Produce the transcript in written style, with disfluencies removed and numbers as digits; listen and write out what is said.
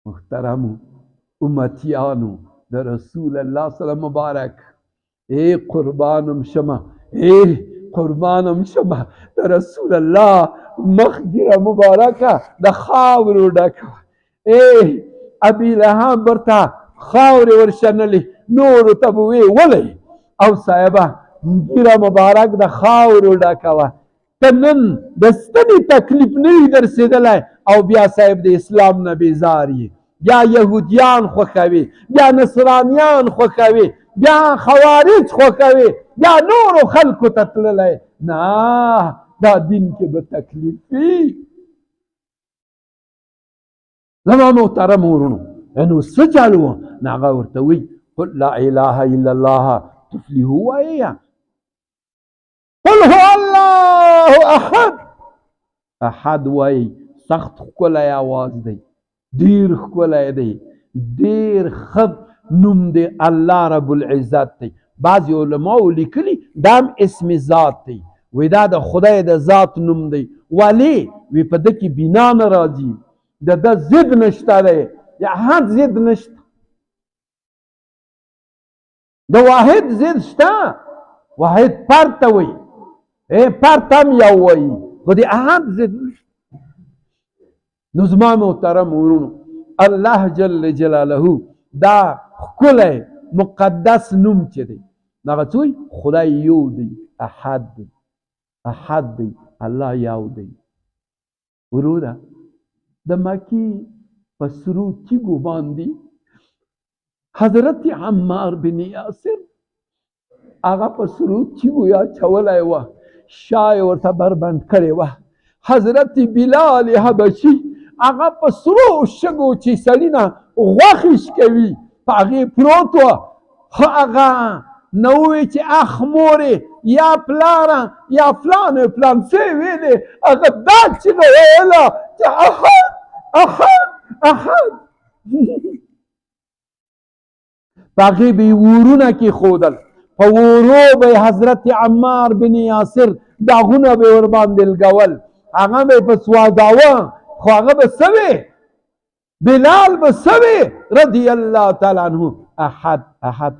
محترم امتیانو د رسول الله صلی الله مبارک قربانم شمه قربانم شمه د رسول الله مخګره مبارکه د خاورو ډکه ابي لهب ورته خاورې ورشنلې نورو ته به وې ولې او صاحبه ګیره مبارک د خاورو ډکه وه ته نن د ستنې تکلیف نه وي درسېدلی او بیا صاحب د اسلام نه بیزار یې بیا یهودیان خوښوي بیا نصرانیان خوښوي بیا خوارج خوښوي بیا نورو خلکو ته تللی نه دا دین کې به تکلیف وي زما محترم ورونو نو څه چل و نو هغه ورته وایي قل لا اله الا الله تفلحو وایه قل هو الله احد احد وایي سخت ښکلی آواز دی ډېر ښکلی دی ډېر ښه نوم دی الله رب العزت دی بعضې علماو لیکلي دا هم اسم ذات دی وی دا د خدای د ذات نوم دی ولې وی په ده کې بنا نه راځي د ده ضد نشته دی د احد ضد نشته د واحد ضد شته واحد فرد ته وایي فرد هم یو وایي خو د احد ضد نشته نو زما محترم ورونو الله جل جلاله دا ښکلی مقدس نوم چې دی دغه څه وایي خدای یو دی احد دی احد دی الله یو دی وروره د مکې په سرو تیږو باندې حضرت عمار بن یاسر هغه په سرو تیږو اچولی وه شا یې ورته بربند کړې وه حضرت بلال حبشي هغه په سرو شګو چې سړي نه غوښې شکوي په هغې پروت وه هغه نه ووایي چې اخ مورې یا پلاره یا فلانې پلان څه یې ویلې هغه دا چیغه ویله چې احد احد احد په هغې به یې ورونه کېښودل په ورو به حضرت عمار بن یاسر داغونه به یې ورباندې لګول هغه به یې په سوځاوه خو هغه به څه وی بلال به څه وی رضی الله تعالی عنه احد احد